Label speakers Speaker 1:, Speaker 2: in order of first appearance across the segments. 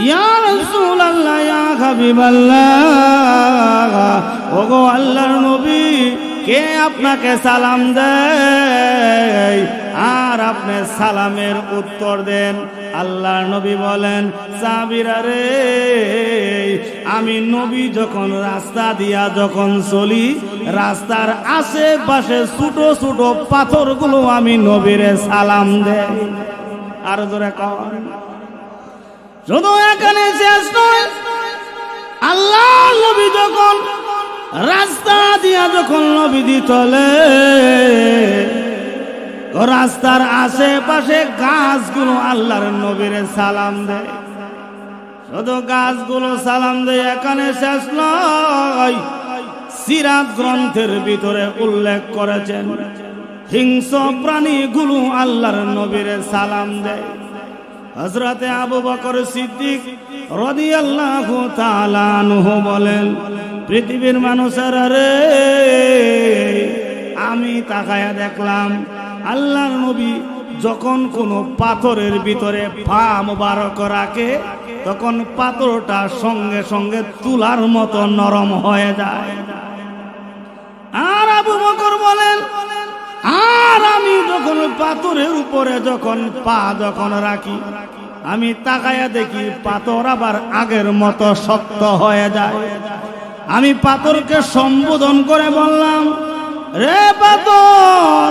Speaker 1: ইয়া রাসূলুল্লাহ, ইয়া হাবিবাল্লাহ, ওগো আল্লাহর নবী, কে আপনাকে সালাম দেয় আর আপনি সালামের উত্তর দেন? আল্লাহর নবী বলেন, সাহাবীরা রে, আমি নবী যখন রাস্তা দিয়া যখন চলি, রাস্তার আশেপাশে ছোট ছোট পাথরগুলো আমি নবীরে সালাম দেই। আর জোরে কন। শুধু এখানে শেষ নয়, আল্লাহর নবী যখন রাস্তা দিয়া যখন নবী চলে, রাস্তার আশেপাশে গাছগুলো আল্লাহর নবীরে সালাম দেয়। শুধু গাছগুলো সালাম দেয় এখানে শেষ নয়, সিরাত গ্রন্থের ভিতরে উল্লেখ করেছেন হিংস্র প্রাণীগুলো আল্লাহর নবীরে সালাম দেয়। হযরতে আবু বকর সিদ্দিক রাদিয়াল্লাহু তাআলা আনহু বলেন, পৃথিবীর মানুষেরা রে, আমি তাকায়া দেখলাম আল্লাহর নবী যখন কোনো পাথরের ভিতরে পা মোবারক রাখে, তখন পাথরটা সঙ্গে সঙ্গে তুলার মতো নরম হয়ে যায়। আর আবু বকর বলেন, আর আমি যখন পাথরের উপরে যখন পা যখন রাখি, আমি তাকায়া দেখি পাথর আবার আগের মতো শক্ত হয়ে যায়। আমি পাথরকে সম্বোধন করে বললাম, রে পাথর,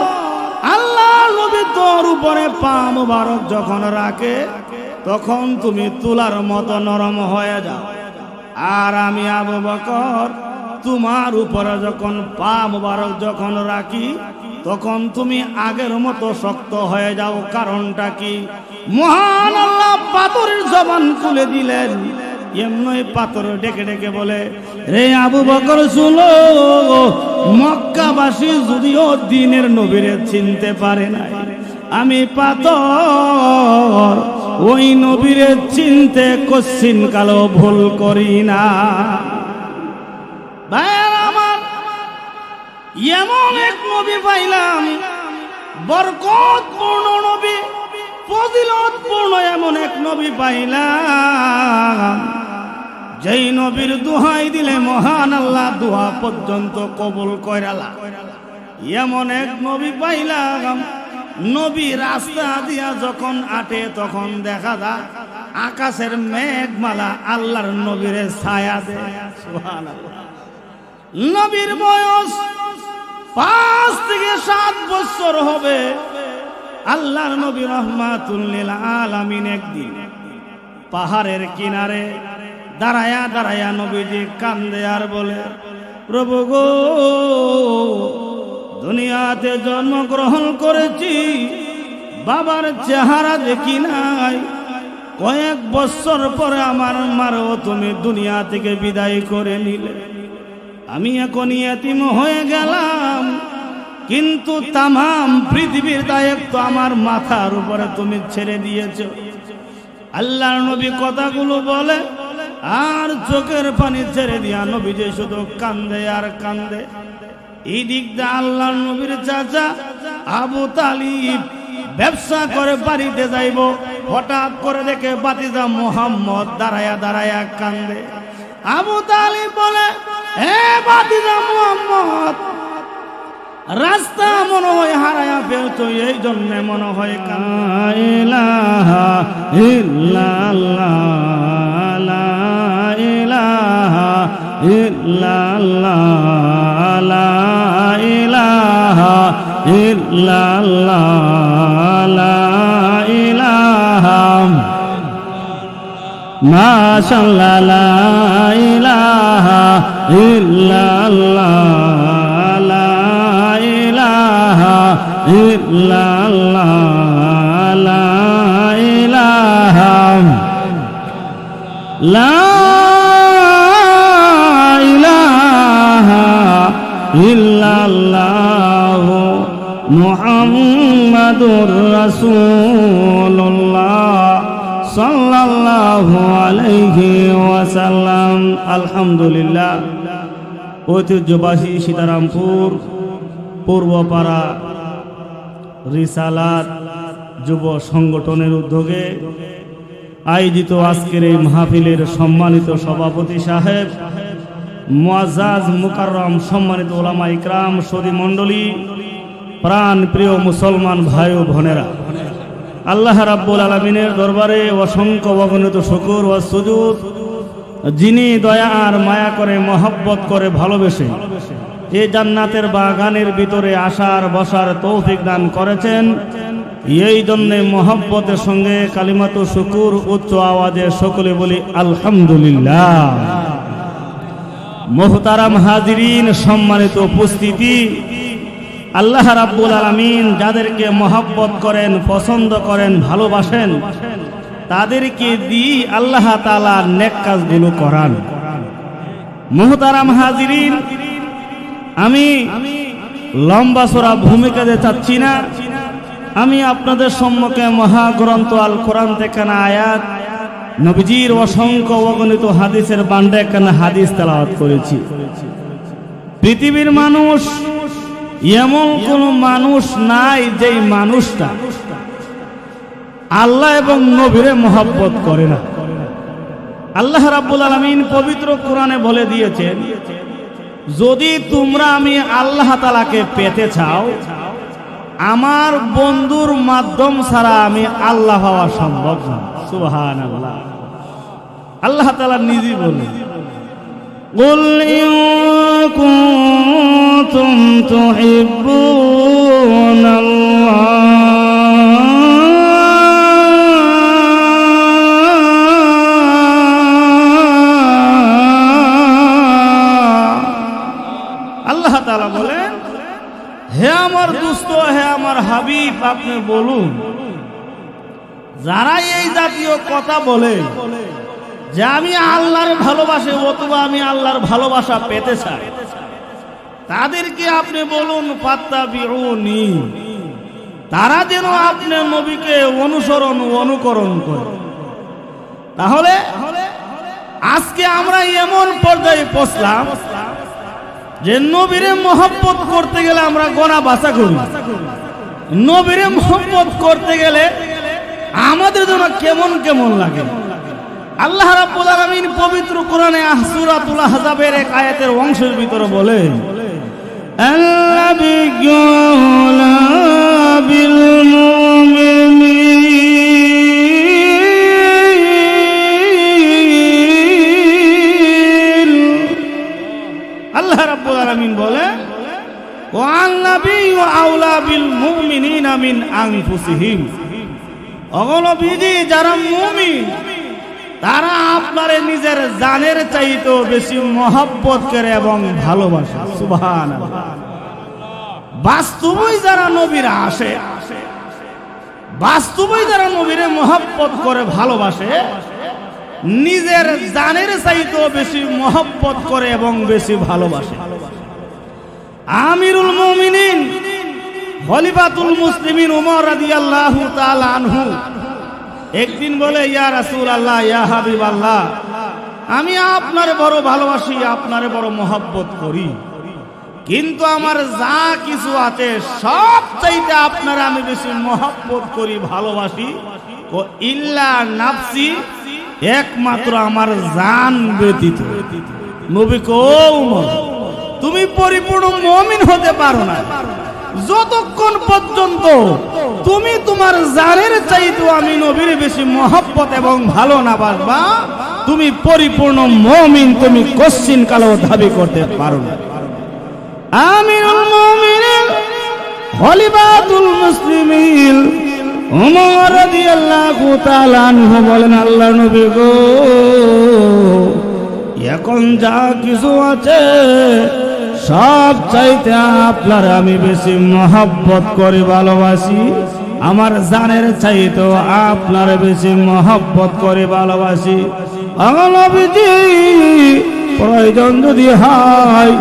Speaker 1: আল্লাহ নবী তোর উপরে পা মোবারক যখন রাখে, তখন তুমি তুলার মতো নরম হয়ে যাও। আর আমি আবু বকর তোমার উপরে যখন পা মোবারক যখন রাখি, তখন তুমি আগের মতো শক্ত হয়ে যাও। কারণটা কি? মহান আল্লাহ পাথরের জবান খুলে দিলেন। এমনই পাথর ডেকে ডেকে বলে, রে আবু বকর শুনো, মক্কাবাসী যদিও দিনের নবীরে চিনতে পারে নাই, আমি পাথর ওই নবীরে চিনতে কচ্ছিন কালো ভুল করি না। ভাইরা আমার, এমন এক নবী পাইলাম, বরকতপূর্ণ নবী, ফজিলতপূর্ণ এমন এক নবী পাইলাম, যেই নবীর দোহাই দিলে মহান আল্লাহ দোয়া পর্যন্ত কবুল কইরালা। এমন এক নবী পাইলাম, নবী রাস্তা দিয়া যখন আটে, তখন দেখা যায় আকাশের মেঘমালা আল্লাহর নবীরে ছায়া দেয়। সুবহানাল্লাহ। নবীর বয়স 5 থেকে 7 বছর হবে। আল্লাহর নবী রাহমাতুল লিল আলামিন একদিন পাহাড়ের কিনারে দাঁড়ায়া দাঁড়ায়া নবীজি কান্দে আর বলে, প্রভু গো, দুনিয়াতে জন্মগ্রহণ করেছি, বাবার চেহারা দেখি নাই, কয়েক বছর পরে আমার মারও তুমি দুনিয়া থেকে বিদায় করে নিলে, আমি এখন ইয়েতিম হয়ে গেলাম, কিন্তু তামাম পৃথিবীর দায়িত্ব আমার মাথার উপরে তুমি ছেড়ে দিয়েছ। আল্লাহর নবী কথাগুলো বলে আর চোখের পানি ছেড়ে দিয়া নবীজি শুধু কান্দে আর কান্দে। এই দিক দিয়ে আল্লাহর নবীর চাচা আবু তালিব ব্যবসা করে বাড়িতে যাইব, হঠাৎ করে দেখে ভাতিজা মুহাম্মদ দাঁড়ায়া দাঁড়ায়া কান্দে। আবু তালিব বলে, হে ভাতিজা মুহাম্মদ, রাস্তা মনে হয় হারায়া ফেলছো, এই জন্য মনে হয় ইলাহা ইল্লাল্লাহ, লা ইলাহা ইল্লাল্লাহ, লা ইলাহা ইল্লাল্লাহ, লা ইলাহা মাশাআল্লাহ, লা ইলাহা ইল্লাল্লাহ, লা ইলাহা ইল্লাল্লাহ, লা ইলাহা, লা ইলাহা ইল্লাল্লাহ মুহাম্মাদুর রাসূলুল্লাহ সাল্লাল্লাহু আলাইহি ওয়াসাল্লাম। আলহামদুলিল্লাহ। ঐতিহ্যবাহী সীতারামপুর পূর্বপাড়া রিসালাত যুব সংগঠনের উদ্যোগে আয়োজিত আজকের এই মাহফিলের সম্মানিত সভাপতি সাহেব, মুআজ্জাজ মুকাররম সম্মানিত উলামা ইকরাম, সুধী মণ্ডলী, প্রাণ প্রিয় মুসলমান ভাই ও বোনেরা, আল্লাহ রাব্বুল আলামিনের দরবারে অসংখ্য অগণিত শুকর ও সুজুদ, যিনি দয়া আর মায়া করে মহব্বত করে ভালোবেসে এই জান্নাতের বাগানের ভিতরে আসার বসার তৌফিক দান করেছেন। এই জন্য মহব্বতের সঙ্গে কালিমাতু শুকুর উচ্চ আওয়াজে সকলে বলি আলহামদুলিল্লাহ। মুহতারাম হাজিরিন, সম্মানিত উপস্থিতি, আল্লাহ রাব্বুল আলামিন যাদেরকে মহব্বত করেন, পছন্দ করেন, ভালোবাসেন, তাদেরকে দিয়ে আল্লাহ তাআলা নেক কাজগুলো করান। মুহতারাম হাজিরিন, আমি লম্বা চড়া ভূমিকা দিতে চাচ্ছি না। আমি আপনাদের সম্মুখে মহাগ্রন্থ আল কোরআন থেকে না আয়াত, নবীজির অসংখ্য অগণিত হাদিসের বান্ডে একখানা হাদিস তেলাওয়াত করেছি। পৃথিবীর মানুষ, এমন কোন মানুষ নাই যেই মানুষটা আল্লাহ এবং নবীরে মহব্বত করে না। আল্লাহ রাব্বুল আলামিন পবিত্র কোরআনে বলে দিয়েছেন, যদি তোমরা আমি আল্লাহ তাআলাকে পেতে চাও, আমার বন্ধুর মাধ্যম ছাড়া আমি আল্লাহ হওয়া সম্ভব না। সুবহানাল্লাহ। আল্লাহ তাআলা নিজেই বলেন, কুল ইন কুনতুম তুহিব্বুনাল্লাহ বলেন, হে আমার দোস্ত, হে আমার হাবিব, আপনি বলুন, যারা এই জাতীয় কথা বলে যে আমি আল্লাহর ভালোবাসি অথবা আমি আল্লাহর ভালোবাসা পেতে চাই, তাদেরকে আপনি বলুন ফাত্তাবিউনি, তারা যেন আপনার নবীকে অনুসরণ অনুকরণ করে। তাহলে আজকে আমরা এমন পর্যায়ে পৌঁছলাম যে নবীরে মহব্বত করতে গেলে আমরা গোনা বাঁচা করি। নবীরে মহব্বত করতে গেলে আমাদের জন্য কেমন কেমন লাগে। আল্লাহ রাব্বুল আলামিন পবিত্র কোরআনে সূরাতুল আহজাবের এক আয়াতের অংশের ভিতরে বলেন, আল্লাবিয়্যু আওলা বিল মুমিনিন। আল্লাহ রাব্বুল আলামিন বলেন, ওয়ান নাবিয়্যু আওলা বিল মুমিনিনা মিন আনফুসিহিম। অগণবিধি যারা মুমিন, তারা আপনার নিজের জানের চাইতেও বেশি মহব্বত করে এবং ভালোবাসে। সুবহানাল্লাহ। বাস্তবেই যারা নবীরা আসে, বাস্তবেই যারা নবীরে মহব্বত করে ভালোবাসে, নিজের জানের চাইতেও বেশি মহব্বত করে এবং বেশি ভালোবাসে। আমিরুল মুমিনিন খলিফাতুল মুসলিমিন ওমর রাদিয়াল্লাহু তাআলা আনহু একদিন বলে, ইয়া রাসূলুল্লাহ, ইয়া হাবিবাল্লাহ, আমি আপনারে বড় ভালোবাসি, আপনারে বড় মহব্বত করি, কিন্তু আমার যা কিছু আছে সব চাইতে আপনারে আমি বেশি মহব্বত করি, ভালোবাসি। ও ইল্লা নাফসি, একমাত্র আমার জান ব্যতীত। নবী কো, ওমর, তুমি পরিপূর্ণ মুমিন হতে পারো না যতক্ষণ পর্যন্ত তুমি তোমার জানের চাইতে আমি নবীর বেশি মহব্বত এবং ভালো না বাসবা, তুমি পরিপূর্ণ মুমিন তুমি কোশ্চিন কালেও দাবি করতে পারো না। আমিরুল মুমিনিন খলিফাতুল মুসলিমিন ওমর রাদিয়াল্লাহু তাআলা আনহু বলেন, আল্লাহর নবী গো, এখন যা কিছু আছে সব চাইতে আপনার আমি বেশি মহব্বত করে ভালোবাসি, আমার জানের চাইতেও আপনার বেশি মহব্বত করে ভালোবাসি। নবীজি, প্রয়োজন যদি হয়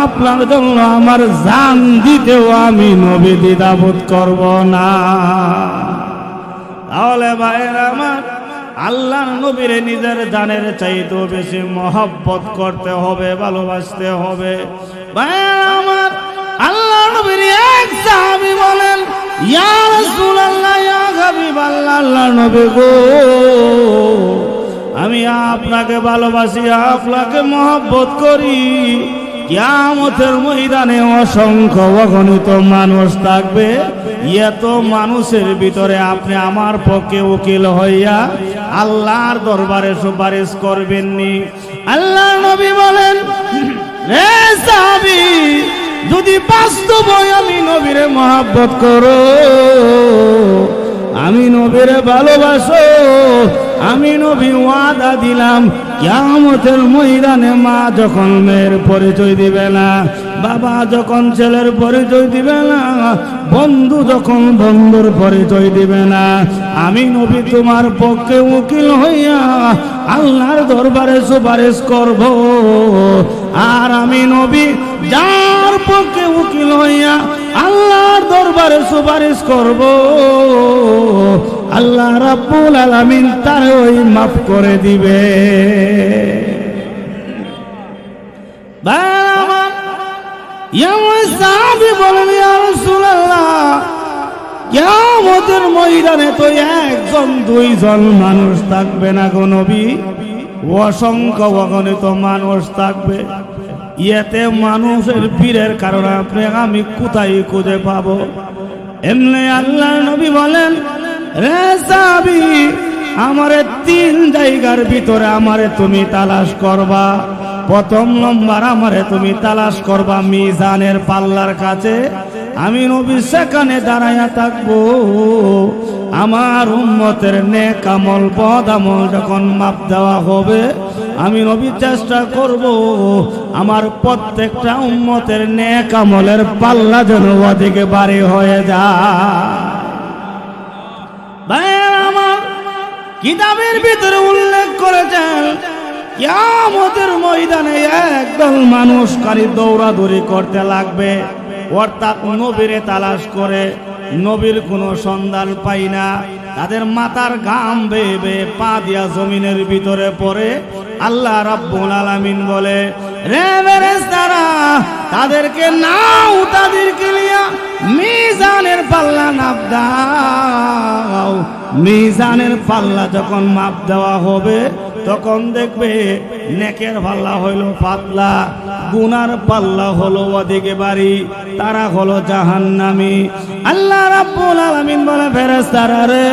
Speaker 1: আপনার জন্য আমার জান দিতেও আমি নবী দ্বিধাবোধ করব না। তাহলে ভাইরা আমার, আল্লাহর নবীরে নিজের জানের চাইতেও বেশি মহব্বত করতে হবে, ভালোবাসতে হবে। ভাইরা আমার, আল্লাহর নবীর এক সাহাবী বলেন, ইয়া রাসূলুল্লাহ, ইয়া হাবিবাল্লাহ, আল্লাহর নবী গো, আমি আপনাকে ভালোবাসি, আপনাকে মহব্বত করি। কিয়ামতের ময়দানে অসংখ্য অগণিত মানুষ থাকবে, এত মানুষের ভিতরে আপনি আমার পক্ষে উকিল হইয়া আল্লাহর দরবারে সুপারিশ করবেননি? আল্লাহর নবী বলেন, রে সাহাবী, যদি বাস্তব আমি নবীরে মহব্বত করো, আমি নবীরে ভালোবাসো, আমি নবী ওয়াদা দিলাম কিয়ামতের ময়দানে মা যখন মেয়ের পরিচয় দিবে না, বাবা যখন ছেলের পরিচয় দিবে না, বন্ধু যখন বন্ধুর পরিচয় দিবে না, আমি নবী তোমার পক্ষে উকিল হইয়া আল্লাহর দরবারে সুপারিশ করব। আর আমি নবী যার পক্ষে উকিল হইয়া আল্লাহর দরবারে সুপারিশ করব, আল্লাহ রাব্বুল আলামিন তার ওই মাফ করে দিবে। সাহাবী বলেন, ইয়া রাসূলুল্লাহ, কিয়ামতের ময়দানে তো একজন দুইজন মানুষ থাকবে না গো নবী, অসংখ্য অগণিত মানুষ থাকবে। এতে মানুষের ভিড়ের কারণে আপনি আমি কোথায় খুঁজে পাবো? এমনি আল্লাহর নবী বলেন, রে সাহাবী, আমারে তিন জায়গার ভিতরে আমারে তুমি তালাশ করবা। প্রথম নম্বর, আমারে তুমি তালাশ করবা মিজানের পাল্লার কাছে। আমি নবী সেখানে দাঁড়াইয়া থাকবো। আমার উম্মতের নেক আমল বদ আমল যখন মাপ দেওয়া হবে, আমি নবী চেষ্টা করব আমার প্রত্যেকটা উম্মতের নেক আমলের পাল্লা যেন ওদিকে বাড়ি হয়ে যায়। আমার কিতাবের ভিতরে উল্লেখ করেছেন, কিয়ামতের ময়দানে একদল মানুষ খালি দৌড়াদৌড়ি করতে লাগবে, অর্থাৎ নবীরে তালাশ করে নবীর কোনো সন্ধান পাই না। তাদের মাথার ঘাম বেয়ে বেয়ে পা দিয়া জমিনের ভিতরে পড়ে। আল্লাহ রাব্বুল আলামিন বলে, রে ফেরেশতারা, তাদেরকে নাও, তাদেরকে নিয়া মিজানের পাল্লা নাপ দাও। মিজানের পাল্লা যখন মাপ দেওয়া হবে, তখন দেখবে নেকের পাল্লা হইল পাতলা, গুনার পাল্লা হলো ওদিকে বাড়ি, তারা হলো জাহান্নামী। আল্লাহ রাব্বুল আলামিন বলে, ফেরেশতারা রে,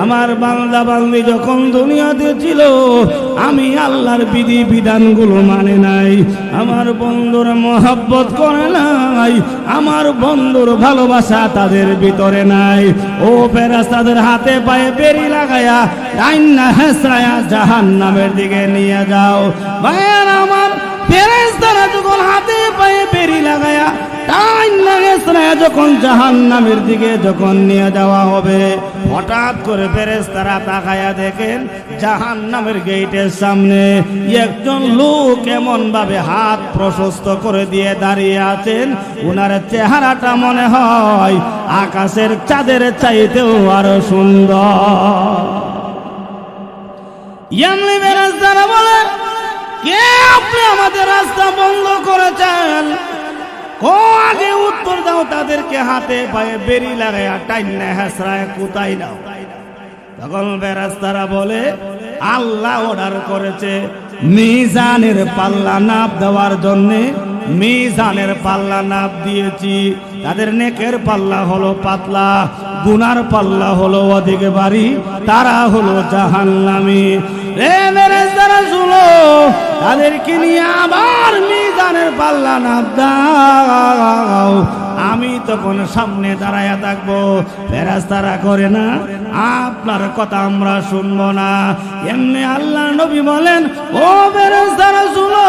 Speaker 1: আমার বান্দা বান্দি যখন দুনিয়াতে ছিল, আমি আল্লাহর বিধি বিধানগুলো মানে নাই, আমার বন্ধুর মহব্বত করে নাই, আমার বন্ধুর ভালোবাসা তাদের ভিতরে নাই। ও ফেরেশতাদের হাতে পায়ে বেরি লাগায়া ডাইন্না হেসরায়া জাহান্নামের দিকে নিয়ে যাও। ভাইয়ার আমার, ফেরেশতারা যখন হাতে পায়ে বেরি লাগায়া ডাইন্না হেসরায়া যখন জাহান্নামের দিকে যখন নিয়ে যাওয়া হবে, হঠাৎ করে ফেরেশতারা তাকায়া দেখেন জাহান্নামের গেটের সামনে একজন লোক এমন ভাবে হাত প্রশস্ত করে দিয়ে দাঁড়িয়ে আছেন, ওনার চেহারাটা মনে হয় আকাশের চাঁদের চাইতেও আরো সুন্দর। এমনি ফেরেশতারা বলে, কে আপনি আমাদের রাস্তা বন্ধ করেছেন? ও আগে উত্তর দাও, তাদেরকে হাতে পায়ে বেরি লাগায়া টাইন্না হেসরায় কোথায় দাও। তখন ফেরেশতারা বলে, আল্লাহ অর্ডার করেছে মিজানের পাল্লা নাপ দেওয়ার জন্যে। মিজানের পাল্লা নাপ দিয়েছি, তাদের নেকের পাল্লা হলো পাতলা, গুনার পাল্লা হলো ওদিকে বাড়ি, তারা হলো জাহান্নামী। রে ফেরেশতারা শুনো, তাদেরকে নিয়ে আবার মিজানের পাল্লা নাপ দাও। আমি তখন সামনে দাঁড়ায়া থাকবো। ফেরেশতারা করে না, আপনার কথা আমরা শুনবো না। এমনি আল্লাহ নবী বলেন, ও ফেরেশতারা শুনো,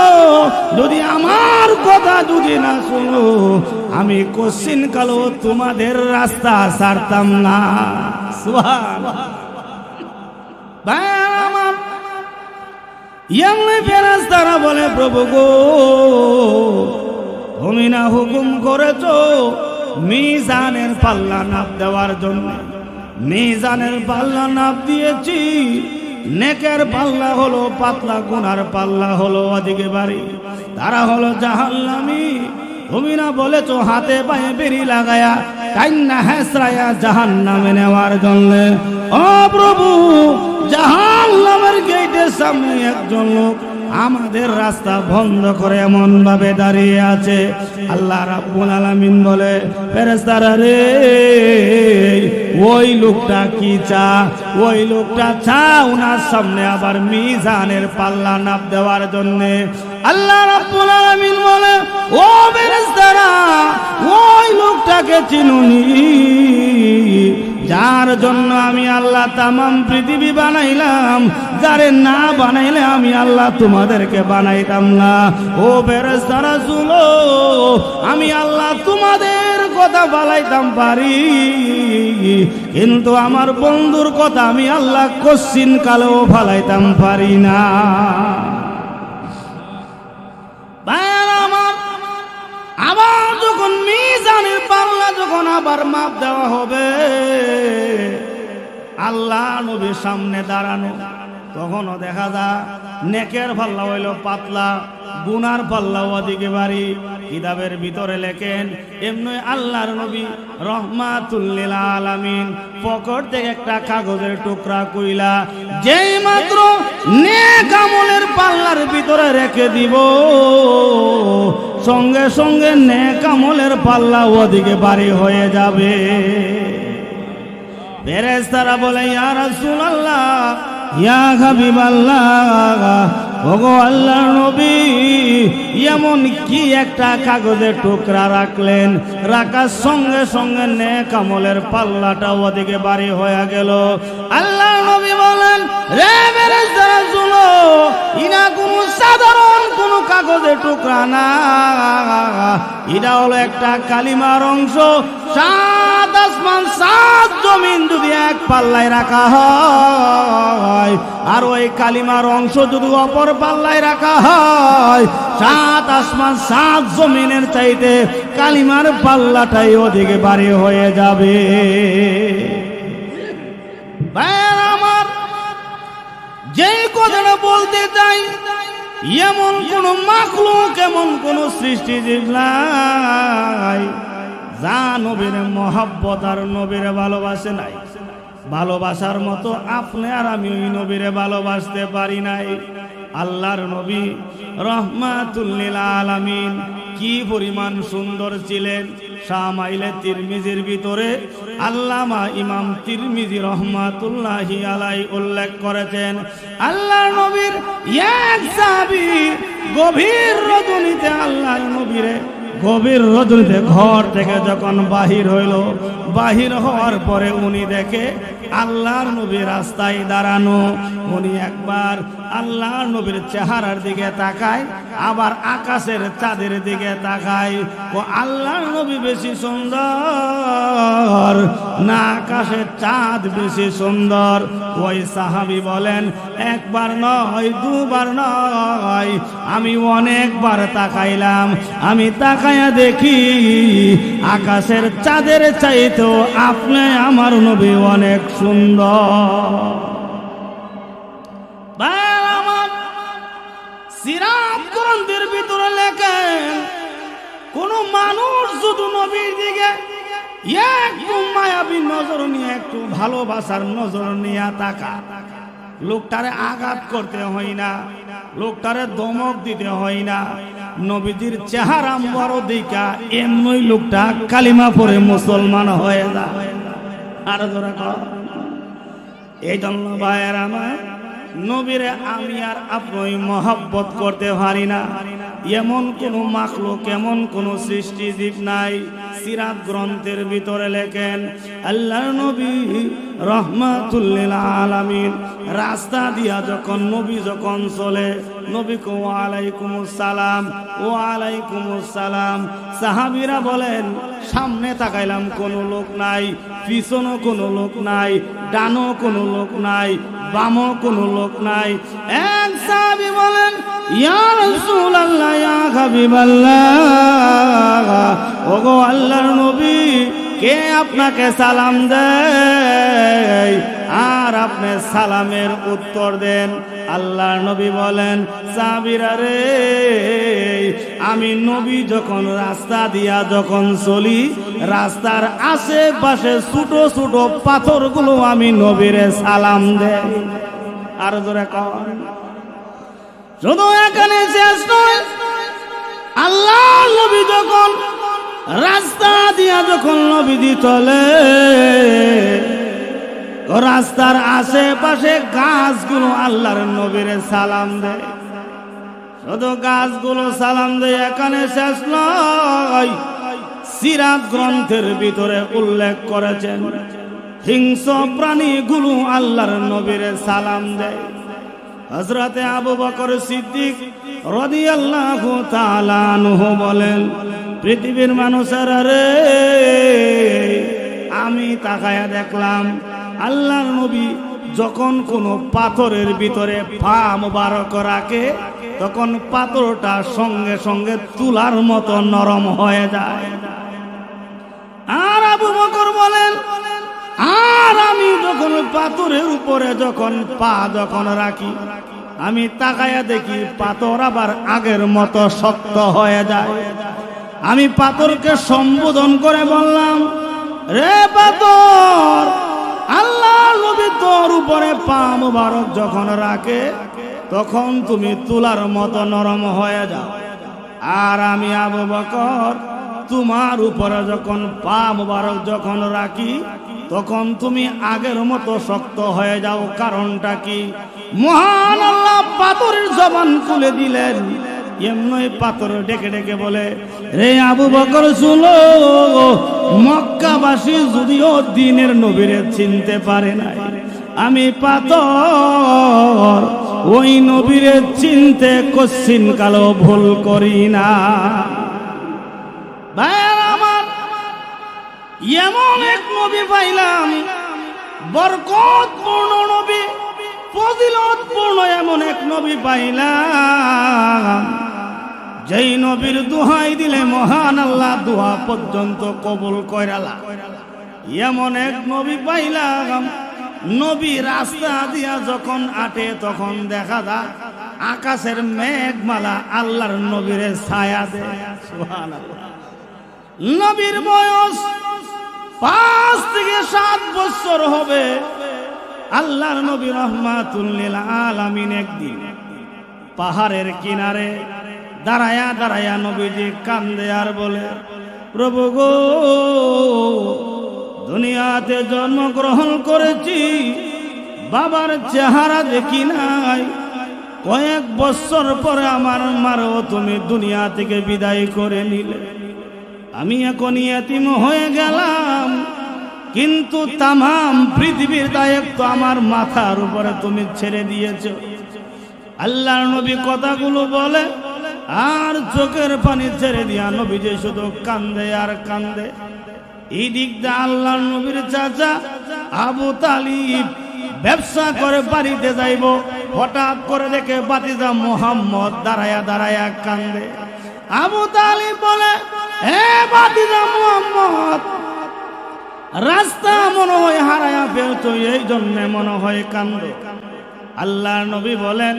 Speaker 1: যদি আমার কথা যদি না শুনো, আমি কোশ্চিন কালো তোমাদের রাস্তা ছাড়তাম না। সুবহানাল্লাহ। আমার এমনি ফেরেশতারা বলে, প্রভু গো, তুমি না হুকুম করেছো মিজানের পাল্লা নাপ দেওয়ার জন্য। মিজানের পাল্লা নাপ দিয়েছি, নেকের পাল্লা হলো পাতলা, গুনার পাল্লা হলো ওদিকে বাড়ি, তারা হলো জাহান্নামী। তুমি না বলেছো হাতে পায়ে বেরি লাগায়া কান্না হেসরায়া জাহান্নামে নেওয়ার জন্য। ও প্রভু, জাহান্নামের গেটের সামনে একজন লোক আমাদের রাস্তা বন্ধ করে এমন ভাবে দাঁড়িয়ে আছে। আল্লাহ রাব্বুল আলামিন বলে, ফেরেশতারা রে, ওই লোকটা কি চা? ওই লোকটা চা উনার সামনে আবার মিজানের পাল্লা নাপ দেওয়ার জন্য। আল্লাহ রাব্বুল আলামিন বলে, ও ফেরেশতারা, ওই লোকটাকে চিনুনি যার জন্য আমি আল্লাহ তামাম পৃথিবী বানাইলাম? যারে না বানাইলে আমি আল্লাহ তোমাদেরকে বানাইতাম না। ও ফেরেশতারা শুনো, আমি আল্লাহ তোমাদের কথা বালাইতাম পারি, কিন্তু আমার বন্ধুর কথা আমি আল্লাহ কোশ্চিন কালেও ফালাইতাম পারি না। আবার যখন মিজানের পাল্লা যখন আবার মাপ দেওয়া হবে, আল্লাহ নবীর সামনে দাঁড়ানো, তখনও দেখা যায় নেকের পাল্লা হইল পাতলা, গুনার পাল্লা ওদিকে বাড়ি। কিতাবের ভিতরে লেখেন, এমনি আল্লাহর নবী রহমাতুল লিল আলামিন পকেট থেকে একটা কাগজের টুকরা কইলা যেই মাত্র নেক আমলের পাল্লার ভিতরে রেখে দিব, সঙ্গে সঙ্গে নেক আমলের পাল্লা ওদিকে বাড়ি হয়ে যাবে। ফেরেশতারা বলে, ইয়া রাসূলুল্লাহ, ইয়া হাবিবাল্লাহ, ওগো আল্লাহর নবী, এমন কি একটা কাগজের টুকরা রাখলেন, রাখার সঙ্গে সঙ্গে নেক আমলের পাল্লাটা ওদিকে বাড়ি হয়ে গেল। আল্লাহর নবী বলেন, রে ফেরেশতারা শুনো, ইনা কোনো সাধারণ কোনো কাগজের টুকরা না, এটা হলো একটা কালিমার অংশ। সাত আসমান সাত জমিন যদি এক পাল্লায় রাখা হয়, আর ওই কালিমার অংশ যদি অপর পাল্লায় রাখা হয়, সাত আসমান সাত জমিনের চাইতে কালিমার পাল্লাটাই ওদিকে বাড়ি হয়ে যাবে। আমার যেই কথাটা বলতে চাই, এমন কোন মাখলুক, এমন কোন সৃষ্টিজীব নাই যা নবীর মহব্বত আর নবীর ভালোবাসে নাই। ভালোবাসার মতো আপনি আর আমি ওই নবীরে ভালোবাসতে পারি নাই। আল্লাহর নবী রহমাতুল লিল আলামিন কি পরিমাণ সুন্দর ছিলেন। শামাইলে তিরমিজির ভিতরে আল্লামা ইমাম তিরমিজি রহমাতুল্লাহি আলাইহি উল্লেখ করেছেন, আল্লাহর নবীর এক সাহাবী গভীর রজনীতে আল্লাহর নবীরে গভীর রজনীতে ঘর থেকে যখন বাহির হইল, বাহির হওয়ার পরে উনি দেখে আল্লাহর নবী রাস্তায় দাঁড়ানো। উনি একবার আল্লাহর নবীর চেহারার দিকে তাকায়, আবার আকাশের চাঁদের দিকে তাকায়। ও আল্লাহর নবী বেশি সুন্দর না আকাশের চাঁদ বেশি সুন্দর? ওই সাহাবী বলেন, একবার নয়, দুবার নয়, আমি অনেকবার তাকাইলাম। আমি তাকায়া দেখি আকাশের চাঁদের চাইতেও আপনি আমার নবী অনেক সুন্দর। আমার সিরাত গ্রন্থের ভিতরে লেখেন, কোন মানুষ যদি নবীর দিকে একটু মায়াবী নজর নিয়ে, একটু ভালোবাসার নজর নিয়ে তাকা, লোকটারে আঘাত করতে হয় না, লোকটারে ধমক দিতে হয় না, নবীজির চেহারা বড় দেখা এমনি লোকটা কালিমা পড়ে মুসলমান হয়ে যায়। আর জোরে কর। এই জন্য ভাইয়ের আমার, নবীরে আমি আর আপনি মহব্বত করতে পারি না, এমন কোন মাখলুক, এমন কোন সৃষ্টিজীব নাই। সিরাত গ্রন্থের ভিতরে লেখেন, আল্লাহর নবী রহমাতুল লিল আলামিন রাস্তা দিয়া যখন নবী যখন চলে, নবীকে ওয়া আলাইকুমুস সালাম, ওয়া আলাইকুমুস সালাম। সাহাবীরা বলেন, সামনে তাকাইলাম কোনো লোক নাই, পিছনও কোনো লোক নাই, ডানও কোনো লোক নাই, বামও কোনো লোক নাই। এক সাহাবী বলেন, ইয়া রাসূলুল্লাহ, ইয়া হাবিবাল্লাহ, ওগো আল্লাহর নবী, কে আপনাকে সালাম দেয়? আর আপনি সালামের উত্তর দেন। আল্লাহর নবী বলেন, সাহাবীরা রে, আমি নবী যখন রাস্তা দিয়া যখন চলি, রাস্তার আশেপাশে ছোট ছোট পাথরগুলো আমি নবীরে সালাম দেই। আর জোরে কন। শুধু এখানে শেষ নয়, আল্লাহ নবী যখন রাস্তা দিয়া যখন নবীজি চলে, রাস্তার আশেপাশে গাছগুলো আল্লাহর নবীরে সালাম দেয়। শুধু গাছগুলো সালাম দেয় এখানে শেষ নয়, সিরাত গ্রন্থের ভিতরে উল্লেখ করেছেন হিংস্র প্রাণীগুলো আল্লাহর নবীরে সালাম দেয়। হযরতে আবু বকর সিদ্দিক রাদিয়াল্লাহু তাআলা আনহু বলেন, পৃথিবীর মানুষেরা রে, আমি তাকায়া দেখলাম আল্লাহর নবী যখন কোনো পাথরের ভিতরে পা মুবারক রাখে, তখন পাথরটা সঙ্গে সঙ্গে তুলার মতো নরম হয়ে যায়। আর আবু বকর বলেন, আর আমি যখন পাথরের উপরে যখন পা যখন রাখি, আমি তাকায়া দেখি পাথর আবার আগের মতো শক্ত হয়ে যায়। আমি পাথরকে সম্বোধন করে বললাম, রে পাথর, আল্লাহ নবী তোর উপরে পা মুবারক যখন রাখে, তখন তুমি তুলার মতো নরম হয়ে যাও। আর আমি আবু বকর তোমার উপরে যখন পা মুবারক যখন রাখি, তখন তুমি আগের মতো শক্ত হয়ে যাও। কারণটা কি? মহান আল্লাহ পাথরের জবান খুলে দিলেন। এমনই পাথর ডেকে ডেকে বলে, রে আবু বকর শুনো, মক্কাবাসী যদিও দিনের নবীরে চিনতে পারে নাই, আমি পাথর ওই নবীরে চিনতে কচ্ছিন কালো ভুল করি না। ভাইরা আমার, এমন এক নবী পাইলাম, বরকতপূর্ণ নবী, ফজিলতপূর্ণ এমন এক নবী পাইলাম, যেই নবীর দোহাই দিলে মহান আল্লাহ দোয়া পর্যন্ত কবুল কইরালা। এমন এক নবী পাইলাম, নবী রাস্তা দিয়া যখন আটে তখন দেখা যায় আকাশের মেঘমালা আল্লাহর নবীরে ছায়া দেয়। সুবহানাল্লাহ। নবীর বয়স 5 থেকে 7 বছর হবে। আল্লাহর নবী রাহমাতুল লিল আলামিন একদিন পাহাড়ের কিনারে দাঁড়ায়া দাঁড়ায়া নবীজি কান্দে আর বলে, প্রভু গো, দুনিয়াতে জন্মগ্রহণ করেছি, বাবার চেহারা দেখি নাই, কয়েক বছর পরে আমার মারও তুমি দুনিয়া থেকে বিদায় করে নিলে, আমি এখন ইয়েতিম হয়ে গেলাম, কিন্তু তামাম পৃথিবীর দায়িত্ব আমার মাথার উপরে তুমি ছেড়ে দিয়েছ। আল্লাহর নবী কথাগুলো বলে আর চোখের পানি ছেড়ে দিয়া নবীজি শুধু কান্দে আর কান্দে। এই দিক দিয়ে আল্লাহর নবীর চাচা আবু তালিব ব্যবসা করে বাড়িতে যাইব, হঠাৎ করে দেখে ভাতিজা মুহাম্মদ দাঁড়ায়া দাঁড়ায়া কান্দে। আবু তালিব বলে, হে ভাতিজা মুহাম্মদ, রাস্তা মনে হয় হারায়া ফেলছো, এই জন্য মনে হয় কান্দো। আল্লাহর নবী বলেন,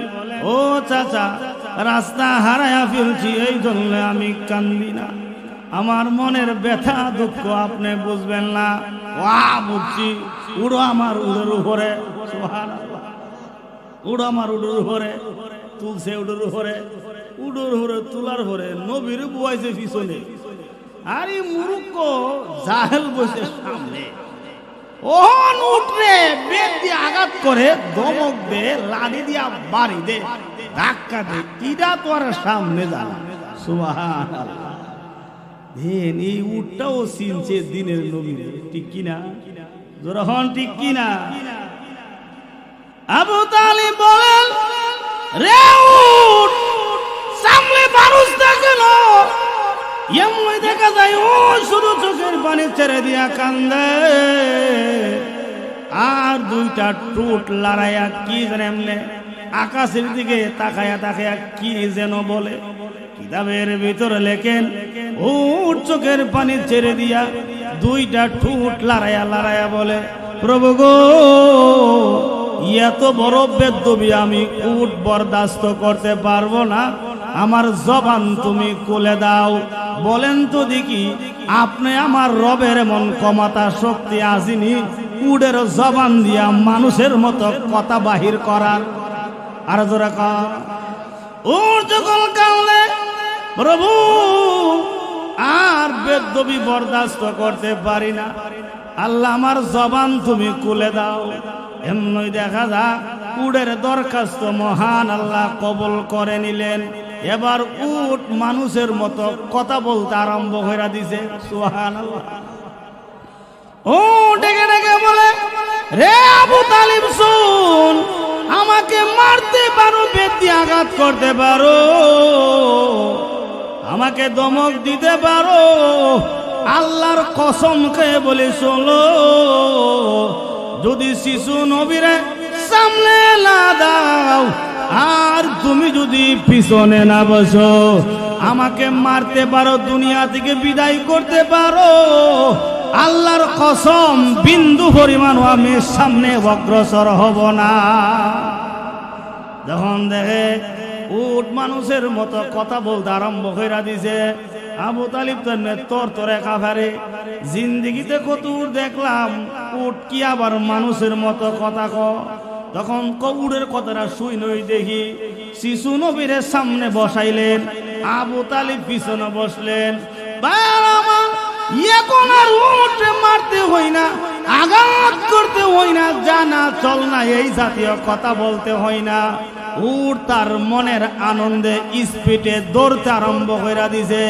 Speaker 1: ও চাচা, রাস্তা হারায়া ফেলছি এই জন্য আমি কান্দি না, আমার মনের ব্যথা দুঃখ আপনি বুঝবেন না। বুঝছি, উড়ো আমার উড়োর উপরে, সুবহানাল্লাহ, উড়ো আমার উড়োর উপরে, তুলছে উড়োর উপরে, উড়োর উপরে তুলার উপরে নবীর বুয়াইছে পিছনে। আরে মূর্খ জাহেল বসে সামনে, ওহন উঠরে বেদ দিয়ে আঘাত করে, দমক দে, লাঠি দিয়া বাড়ি দে, ধাক্কা দে, ইটা তো আর সামনে জানা। সুবহানাল্লাহ। এই উটটাও চিনছে দিনের নবী, ঠিক কিনা? যখন ঠিক কিনা? আবু তালিব বলেন, রে উট, সামনে মানুষ দেখেন, এমন দেখা যায় ও শুধু চোখের পানি ছেড়ে দিয়া কান্দে, আর দুইটা টুট লড়াইয়া কি যেন এমনে আকাশের দিকে তাকায়া তাকায়া কি যেন বলে। কিতাবের ভিতরে লেখেন, উট চোখের পানি ছেড়ে দিয়া দুইটা ঠুট লড়াইয়া লড়াইয়া বলে, প্রভু গো, এত বড় বেদবি আমি উট বরদাস্ত করতে পারবো না, আমার জবান তুমি খুলে দাও। বলেন তো দেখি, আপনি আমার রবের এমন ক্ষমতা শক্তি আসেনি উটের জবান দিয়া মানুষের মতো কথা বাহির করার? আর জোরে কর। উট যখন কাঁদলে, প্রভু আর বেদবি বরদাস্ত করতে পারি না, আল্লাহ আমার জবান তুমি খুলে দাও। এমনই দেখা যাক উটের দরখাস্ত মহান আল্লাহ কবুল করে নিলেন। এবার উট মানুষের মতো কথা বলতে আরম্ভ করে দিছে। সুবহানাল্লাহ। ও ডেকে ডেকে বলে, রে আবু তালিব শুন, আমাকে মারতে পারো, বেদি আঘাত করতে পারো, আমাকে দমক দিতে পারো, আল্লাহর কসম খেয়ে বলে শোনো, যদি শিশু নবীরে সামনে না দাও আর তুমি যদি পিছনে না বসো, আমাকে মারতে পারো, দুনিয়া থেকে বিদায় করতে পারো, আল্লাহর কসম বিন্দু পরিমাণ আমি সামনে অগ্রসর হব না। যখন দেখে উট মানুষের মতো কথা বলতে আরম্ভ করে দিছে, আবু তালিব তোর কাফারে, জিন্দিগিতে কত উট দেখলাম, উট কি আবার মানুষের মতো কথা ক? তখন কবুরের কথাটা শুই নই দেখি শিশু নবীরের সামনে বসাইলেন, আবু তালিব পিছনে বসলেন। এখন আর উট মারতে হই না, আঘাত করতে হই না, জানা চল না, এই জাতীয় কথা বলতে হয় না। উট তার মনের আনন্দে স্পিডে দৌড়তে আরম্ভ করে দিছে।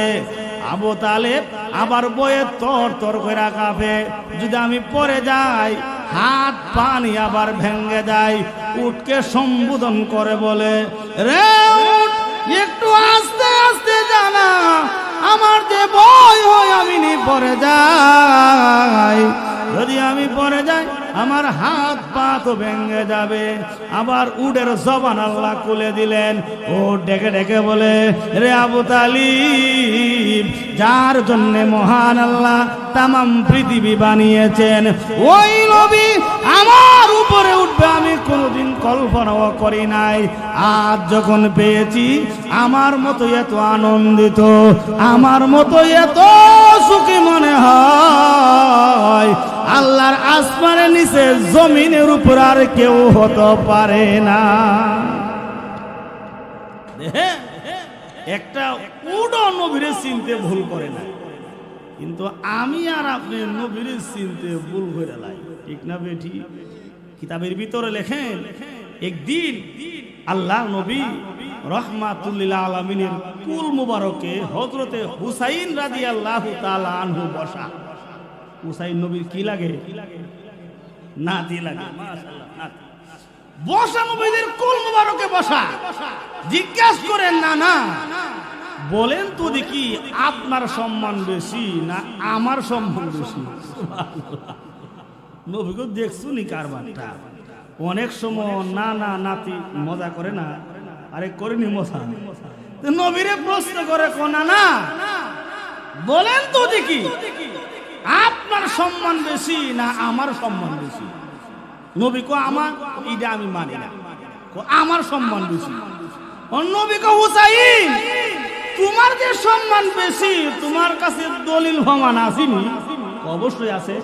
Speaker 1: আবু তালেব আবার বয়ে তর তর করে কাঁপে, যদি আমি পড়ে যাই, হাত পানি আবার ভেঙে যায়। উটকে সম্বোধন করে বলে, রে উট, একটু আস্তে আস্তে জানা, আমার যে ভয় হয় আমি পড়ে যাই, যদি আমি পড়ে যাই আমার হাত পা তো ভেঙে যাবে। আবার উটের জবান আল্লাহ খুলে দিলেন। ও ডেকে ডেকে বলে, রে আবু তালিব, যার জন্য মহান আল্লাহ তামাম পৃথিবী বানিয়েছেন, ওই নবী আমার উপরে উঠবে আমি কোনোদিন কল্পনাও করি নাই। আজ যখন পেয়েছি, আমার মতো এত আনন্দিত, আমার মতো এত সুখী মনে হয়, আল্লাহর আসমানের নিচে জমিনের উপর আর কেউ হতে পারে না। একটা উডো নবীরে চিনতে ভুল করে না, কিন্তু আমি আর আপনি নবীরে চিনতে ভুল করে লাই, ঠিক না বেঠি? কিতাবের ভিতরে লেখেন, একদিন আল্লাহ নবী রহমাতুল লিল আলামিনের কুল মুবারকে হযরতে হুসাইন রাদিয়াল্লাহু তাআলা আনহু বসা। হুসাইন নবীর কি লাগে? নাতি লাগে। মাশাআল্লাহ, নাতি। বসা নবীদের কুল মুবারকে বসা। জিজ্ঞাসা করেন, না না, বলেন তো দেখি, আপনার সম্মান বেশি না আমার সম্মান বেশি? নবীকে দেখছুনি কারবারটা? অনেক সময় না না নাতি মজা করে না, আরে করেনি মজা। নবীরে প্রশ্ন করে, কোনা না, বলেন তো দেখি, আপনার সম্মান বেশি না আমার সম্মান বেশি? নবী কো, আমার, এটা আমি মানি না, আমার সম্মান বেশি। নবী কো, হুসাইন, তোমার যে সম্মান বেশি, তোমার কাছে দলিল প্রমাণ আসেনি? অবশ্যই আছে,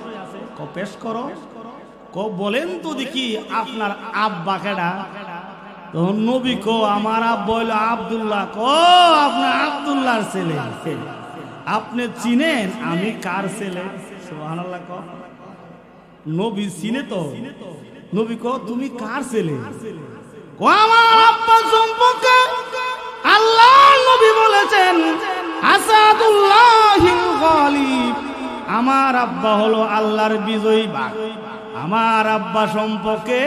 Speaker 1: পেশ করো। বলেন তো দেখি, আপনার আব্বা কেডা? তখন নবী কো, আমার আব্বা হইল আব্দুল্লাহ। আপনার আব্দুল্লাহর ছেলে। আপনি চিনেন আমি কার ছেলে? সুবহানাল্লাহ। নবী চিনে তো। নবী কো, তুমি কার ছেলে? আমার আব্বা সম্পর্কে আল্লাহ নবী বলেছেন, আসাদুল্লাহিল গালিব, আমার আব্বা হলো আল্লাহর বিজয়ী বাঘ। আমার আব্বা সম্পর্কে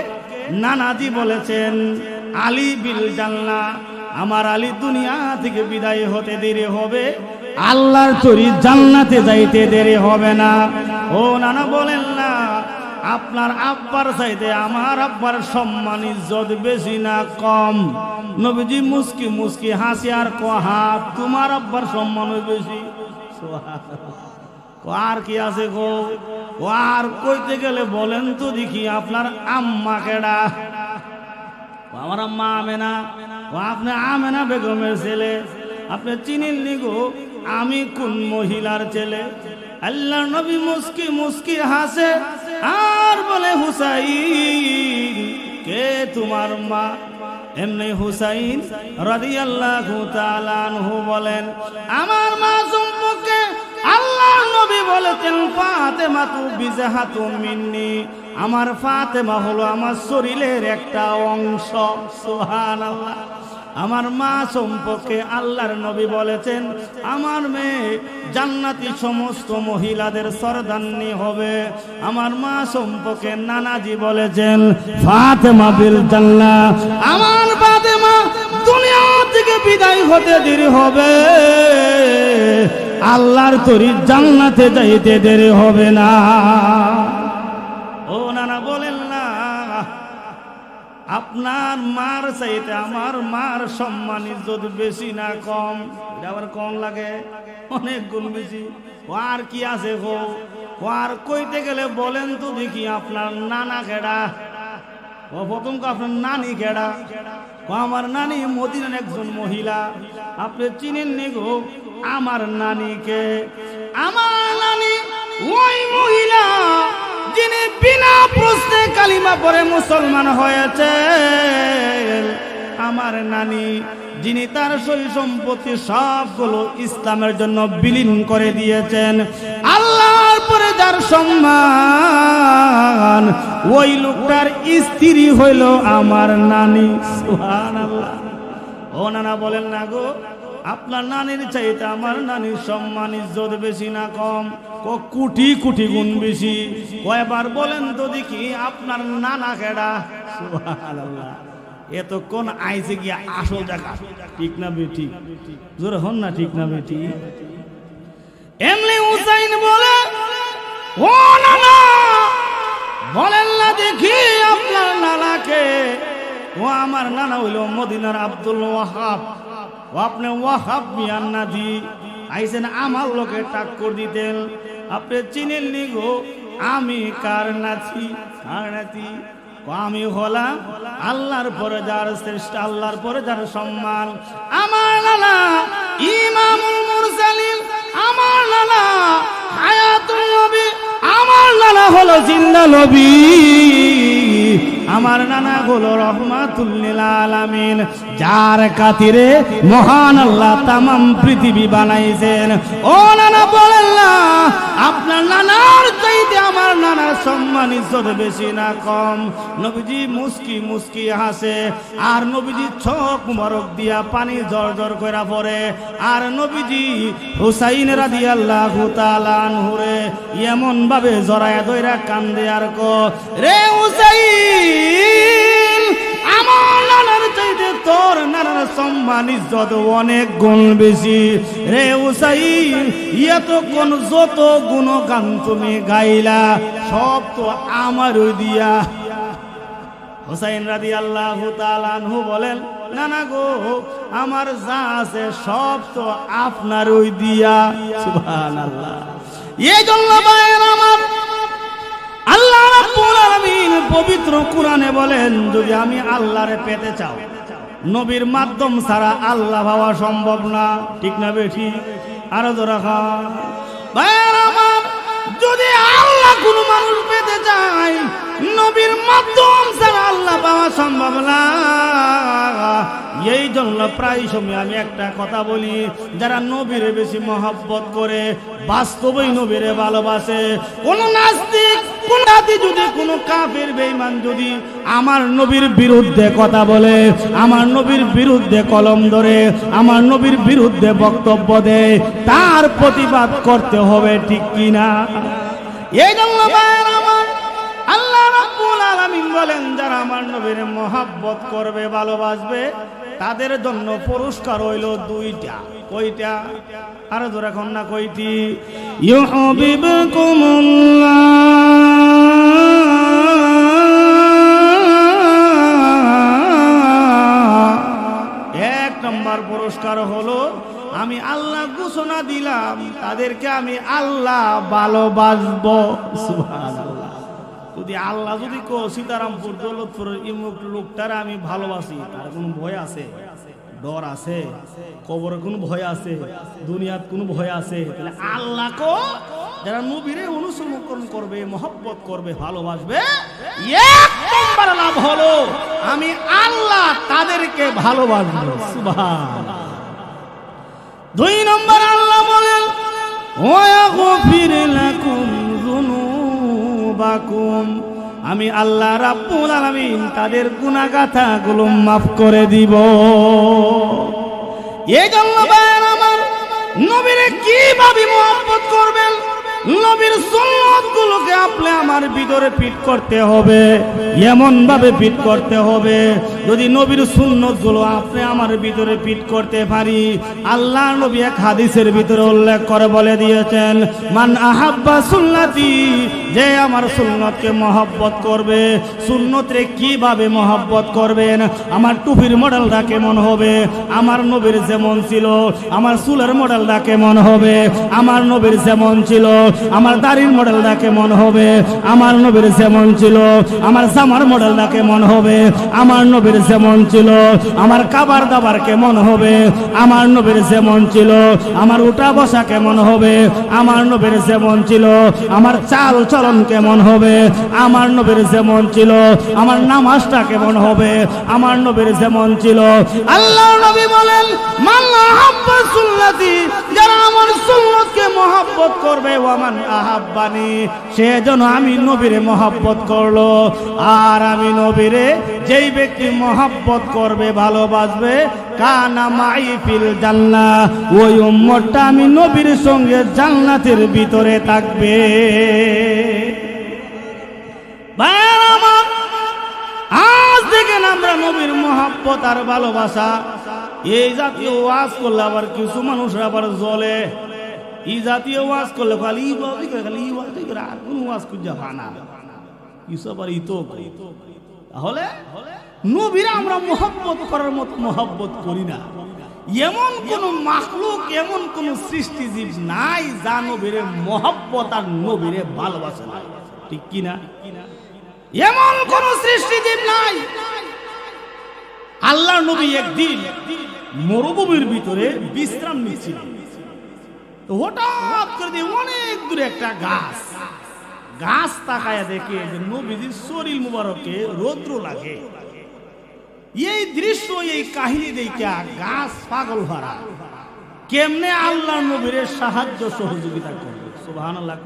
Speaker 1: নানাজি বলেছেন, আলী বিল জান্নাহ, আমার আলী দুনিয়া থেকে বিদায় হতে দেরি হবে, আল্লাহর তৈরি জান্নাতে যাইতে দেরি হবে না। ও নানা বলেন না, আপনার আব্বার চাইতে আমার আব্বার সম্মান ইজ্জত বেশি না কম? নবীজি মুস্কি মুস্কি হাসি আর কহা, তোমার আব্বার সম্মান বেশি। আর কি আছে গো? আর কইতে গেলে বলেন তো দেখি আপনার আম্মা কেডা? আমার আম্মা আমেনা। আপনি আমেনা বেগমের ছেলে, আপনি চিনেননি গো আমি কোন মহিলার ছেলে? আল্লাহর নবী মুস্কি মুস্কি হাসে আর বলে হুসাইন কে তোমার মা? এমনি হুসাইন রাদিয়াল্লাহু তাআলা আনহু বলেন আমার মা সম্পর্কে আল্লাহর নবী বলেছেন ফাতেমা তু বিজাহাতু মিন্নি, আমার ফাতেমা হলো আমার শরীরের একটা অংশ। সুবহানাল্লাহ। আমার মা সম্পর্কে আল্লাহর নবী বলেছেন আমার মেয়ে জান্নাতি সমস্ত মহিলাদের সরদান্নি হবে। আমার মা সম্পর্কে নানাজি বলেছেন ফাতেমা বিল জান্নাহ, আমার ফাতেমা দুনিয়া থেকে বিদায় হতে দেরি হবে, আল্লাহর তরি জান্নাতে যাইতে দেরি হবে না। ও নানা বলেন না আপনার মার চাইতে আমার মার সম্মান ইজ্জত বেশি না কম? এটা আবার কম লাগে, অনেক গুণ বেশি। আর কি আছে গো? আর কইতে গেলে বলেন তো দেখি আপনার নানা কেডা? ও প্রথম আপনার নানি কেডা? আমার নানি মদিনার একজন মহিলা, আপনি চিনেননি গো আমার নানিকে? আমার নানি ওই মহিলা যিনি বিনা প্রশ্নে কালিমা পড়ে মুসলমান হয়েছে। আমার নানি যিনি তার সই সম্পত্তি সবগুলো ইসলামের জন্য বিলীন করে দিয়েছেন। আল্লাহর পরে যার সম্মান, ওই লোকটার স্ত্রী হইল আমার নানি। সুবহানাল্লাহ। ও নানা বলেন না গো আপনার নানির চাইতে আমার নানির সম্মান ইজ্জত বেশি না কম? কোটি কোটি গুণ বেশি। কয়বার বলেন তো দেখি আপনার নানা কেডা? সুবহানাল্লাহ। এতক্ষণ আইছে গিয়া আসল জায়গা। ঠিক না বেটি? জোরে হন না, ঠিক না বেটি? এমনি হুসাইন বলে ও নানা বলেন না দেখি আপনার নানাকে? ও আমার নানা হইল মদিনার আব্দুল ওয়াহাব। ও আপনি ওয়াহাব মিয়ান নাদি আইছেন আমার লোকে টাক্কর দিতেন। আপনি চিনেননি গো আমি কার নাতি? কার নাতি? আমি হলাম আল্লাহর পরে যার শ্রেষ্ঠ, আল্লাহর পরে যার সম্মান। আমার নানা ইমামুল মুরসালিন, আমার নানা হায়াতুল নবী, আমার নানা হলো জিন্দা নবী, আমার নানা হলো রহমাতুল লিল আলামিন, যার খাতিরে মহান আল্লাহ তামাম পৃথিবী বানাইছেন। ও নানা বলেন না আপনার নানার চাইতে আমার নানার সম্মান ইজ্জত বেশি না কম? নবীজি মুস্কি মুস্কি হাসে আর নবীজি চোখ মুবারক দিয়া পানি জর জর কইরা পড়ে। আর নবীজি হুসাইন রাদিয়াল্লাহু তাআলা আনহুরে এমন ভাবে জড়ায়া ধইরা কান্দে আর কো রে হুসাইন, আমার নানার চাইতে তোর নানার সম্মান ইজ্জত অনেক গুণ বেশি। রে হুসাইন এতক্ষণ যত গুণগান তুমি গাইলা সব তো আমার ওই দিয়া। হুসাইন রাদিয়াল্লাহু তাআলা আনহু বলেন নানা গো আমার যা আছে সব তো আপনার ওই দিয়া। সুবহানাল্লাহ। এই জন্য ভাইয়ের আমার আল্লাহ রাব্বুল আলামিন পবিত্র কোরআনে বলেন যদি আমি আল্লাহরে পেতে চাও নবীর মাধ্যম ছাড়া আল্লাহ পাওয়া সম্ভব না। ঠিক না বেঠি? আরো জোরে খান ভাইয়ের আমার। যদি আল্লাহ কোন মানুষ পেতে চায় নবীর মাধ্যম ছাড়া আল্লাহ পাওয়া সম্ভব না। এই জন্য প্রায় সময় আমি একটা কথা বলি, যারা নবীরে বেশি মহব্বত করে বাস্তবেই নবীরে ভালোবাসে, কোন নাস্তিক কোন জাতি যদি কোন কাফের বেঈমান যদি আমার নবীর বিরুদ্ধে কথা বলে, আমার নবীর বিরুদ্ধে কলম ধরে, আমার নবীর বিরুদ্ধে বক্তব্য দেয়, তার প্রতিবাদ করতে হবে। ঠিক কিনা? এই জন্য ভাইয়ের আমার আল্লাহ রাব্বুল আলামিন বলেন যারা আমার নবীর মহব্বত করবে ভালোবাসবে তাদের জন্য পুরস্কার হইল দুইটা। কয়টা? আরো জোরে এখন না কয়টি? ইউহিব্বুকুমুল্লাহ, এক নম্বর পুরস্কার হলো আমি আল্লাহ ঘোষণা দিলাম তাদেরকে আমি আল্লাহ ভালোবাসবো। সুবহানাল্লাহ। যদি আল্লাহ যদি কো সীতারামপুর দৌলতপুরের ইমুক লোকটারা আমি ভালোবাসি, তার কোনো ভয় আছে? ডর আছে? কবরে কোনো ভয় আছে? দুনিয়াত কোনো ভয় আছে? তাহলে আল্লাহ কো যারা নবীরে অনুসরণ করবে, মহব্বত করবে, ভালোবাসবে, এক নম্বর লাভ হলো আমি আল্লাহ তাদেরকে ভালোবাসবো। সুবহানাল্লাহ। দুই নম্বর আল্লাহ বলেন ওয়াগফির লাকুম যুনুবাকুম, আমি আল্লাহ রাব্বুল আলামিন তাদের গুনাহগাথাগুলো মাফ করে দিব। এই জন্য ভাইরা আমার, নবীরে কিভাবে মহব্বত করবেন? নবীর সুন্নাতগুলোকে আপনি আমার ভিতরে ফিট করতে হবে, এমন ভাবে ফিট করতে হবে যদি নবীর সুন্নাতগুলো আপনি আমার ভিতরে ফিট করতে পারি। আল্লাহ নবী এক হাদিসের ভিতরে উল্লেখ করে বলে দিয়েছেন, মান আহাব্বা সুন্নতি, যে আমার সুন্নতকে মহব্বত করবে। সুন্নতরে কিভাবে মহব্বত করবেন? আমার টুপির মডেলটা কেমন হবে? আমার নবীর যেমন ছিল। আমার চুলের মডেলটা কেমন হবে? আমার নবীর যেমন ছিল। আমার দাড়ির মডেলটা কেমন হবে? আমার নবীর যেমন ছিল। আমার জামার মডেলটা কেমন হবে? আমার নবীর যেমন ছিল। আমার খাবার দাবার কেমন হবে? আমার নবীর যেমন ছিল। আমার উঠা বসা কেমন হবে? আমার নবীর যেমন ছিল। আমার চাল চলন কেমন হবে? আমার নবীর যেমন ছিল। আমার নামাজটা কেমন হবে? আমার নবীর যেমন ছিল। আল্লাহ নবী বলেন, মান আহাব্বা সুন্নতি, যারা আমার সুন্নতকে মহব্বত করবে, ওয়া মান আহাব্বানি, সে যেন আমি নবীরে মহব্বত করলো। আর আমি নবীরে যেই ব্যক্তি মহব্বত করবে, ভালোবাসবে, কানা মাই ফিল জান্নাহ, ওই উম্মতটা আমি নবীর সঙ্গে জান্নাতের ভিতরে থাকবে। ভাইরা আমার, আজ দেখেন আমরা নবীর মহব্বত আর ভালোবাসা, এই জাতীয় ওয়াজ করলে আবার কিছু মানুষ আবার জ্বলে। এই জাতীয় ওয়াজ করলে খালি আর কোন ওয়াজ খুঁজে পানা কিছু আবার ইতো। তাহলে নবীরা আমরা মহব্বত করার মতো মহব্বত করি না। এমন কোন মাখলুক, এমন কোন সৃষ্টিজীব নাই যা নবীরে মহব্বত আর নবীরে ভালোবাসে না। ঠিক কিনা? এমন কোন সৃষ্টিজীব নাই। আল্লাহ নবী একদিন মরুভূমির ভিতরে বিশ্রাম নিচ্ছিলেন। তো হঠাৎ করে অনেক দূরে একটা গাছ তাকায়া দেখে যে নবীজির শরীর মুবারকে রৌদ্র লাগে। এই দৃশ্য, এই কাহিনী দেখে গাছ পাগল ভরা, কেমনে আল্লাহ নবীর সাহায্য সহযোগিতা করবে। সুবহানাল্লাহ।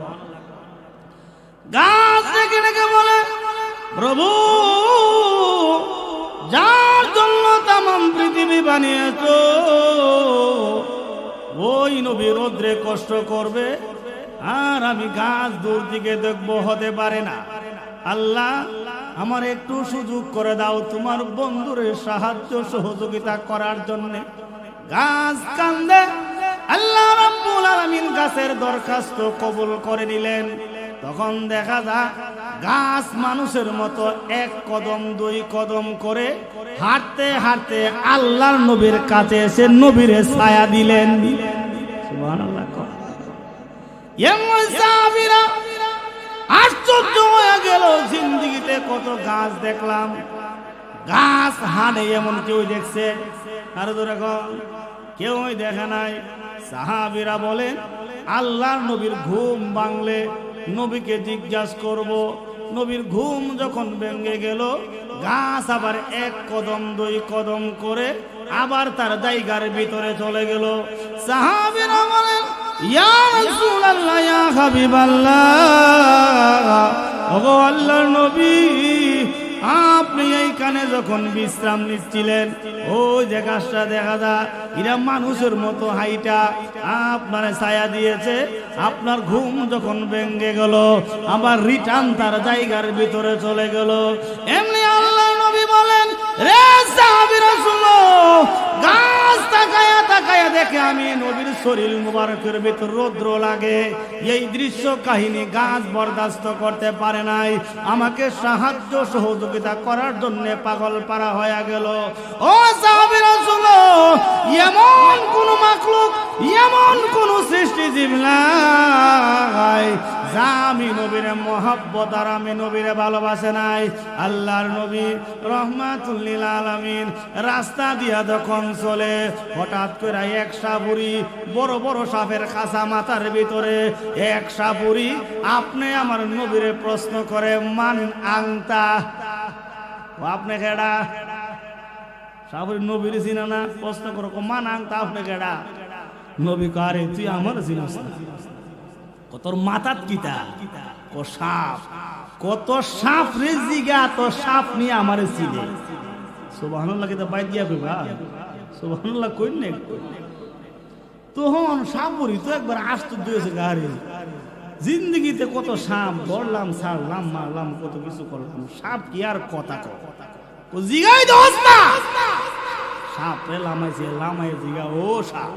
Speaker 1: গাছ দেখে দেখে বলে, প্রভু, যার জন্য তামাম পৃথিবী বানিয়েছো, ওই নবী রৌদ্রে কষ্ট করবে আর আমি গাছ দূর দিকে দেখবো, হতে পারে না। আল্লাহ, আমার একটু সুযোগ করে দাও তোমার বন্ধুরে সাহায্য সহযোগিতা করার জন্য। গাছ কান্দে। আল্লাহ রাব্বুল আলামিন গাছের দরখাস্ত কবুল করে নিলেন। তখন দেখা যায় গাছ মানুষের মতো এক কদম দুই কদম করে হাঁটতে হাঁটতে আল্লাহর নবীর কাছে এসে নবীরে ছায়া দিলেন। সুবহানাল্লাহ। আশ্চর্য হয়ে গেল, জিন্দেগিতে কত গাছ দেখলাম, গাছ হাঁটে এমন কেউ দেখছে? আর কেউই দেখে নাই। সাহাবীরা বলেন, আল্লাহর নবীর ঘুম ভাঙলে নবীকে জিজ্ঞাসা করব। নবীর ঘুম যখন ভেঙে গেল, গাছ আবার এক কদম দুই কদম করে আবার তার জায়গার ভিতরে চলে গেল। সাহাবীরা বলেন, ইয়া রাসূলুল্লাহ, ইয়া হাবিবাল্লাহ, ওগো আল্লাহর নবী, আপনি এইখানে যখন বিশ্রাম নিচ্ছিলেন, ওই যে গাছটা দেখা যায়, এরা মানুষের মতো হাইটা আপনার ছায়া দিয়েছে। আপনার ঘুম যখন ভেঙে গেল, আবার রিটার্ন তার জায়গার ভিতরে চলে গেল। এমনি আল্লাহর নবী বলেন, রে সাহাবীরা শুনো, গাছ তাকায়া তাকায়া দেখে আমি নবীর শরীর মুবারকের ভিতর রৌদ্র লাগে। এই দৃশ্য কাহিনী গাছ বরদাস্ত করতে পারে নাই, আমাকে সাহায্য সহযোগিতা করার জন্য পাগল পারা হয়ে গেল। ও সাহাবীরা শুনো, এমন কোন মাখলুক, এমন কোন সৃষ্টিজীব নাই যা আমি নবীর মহব্বত আর আমি নবীরে ভালোবাসে নাই। আল্লাহর নবী রহমাতুল লিল আলামিন রাস্তা দিয়া যখন চলে, হঠাৎ করে এক সাপুরি, বড় বড় সাপের খাঁচা মাথার ভিতরে এক সাপুরি আপনি আমার নবীরে প্রশ্ন করে, মান আংতা, আপনি কেডা? সাপুরি নবীর চিনা না, প্রশ্ন করো মান আংতা, আপনি কেডা? নবী কারে তুই আমার চিনস না, তোর মাথাত কিতা? ও সাপ। কত সাপ রে জিগা, তো সাপ নিয়ে আমারে চিনে। সুবহানাল্লাহ, কিতা বাইত গিয়া কইবা সুবহানাল্লাহ কই না? তখন সাপুরি তো একবার আসতো দিয়েছে গাড়ি। জিন্দগিতে কত সাপ ধরলাম, ছাড়লাম, মারলাম, কত কিছু করলাম, সাপ কি আর কথা কো জিগাই দোস না। সাপ রে লামাইছে, লামাই জিগা, ও সাপ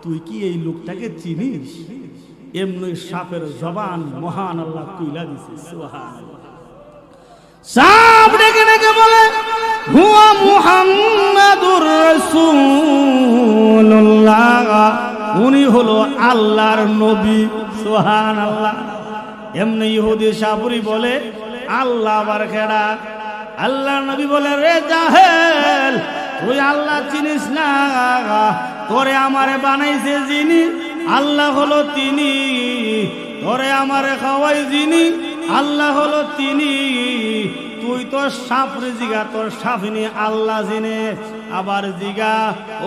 Speaker 1: তুই কি এই লোকটাকে চিনিস? এমনি সাপের জবান মহান আল্লাহ কইলা দিছে। সুবহানাল্লাহ। সাপ ডেকে ডেকে বলে, হুয়া মুহাম্মাদুর রাসূলুল্লাহ, উনি হলো আল্লাহর নবী। সুবহানাল্লাহ। এমনি ইহুদি সাপুরি বলে, আল্লাহ আবার কেডা? আল্লাহর নবী বলে, রে জাহেল, তুই আল্লাহ চিনিস না? তোরে আমারে বানাইছে যিনি, আল্লাহ হলো তিনি। তোরে আমারে খাওয়াই যিনি, আল্লাহ হলো তিনি। তুই তো সাপরে জিগা, তোর সাপিনি আল্লাহ চিনে। আবার জিগা,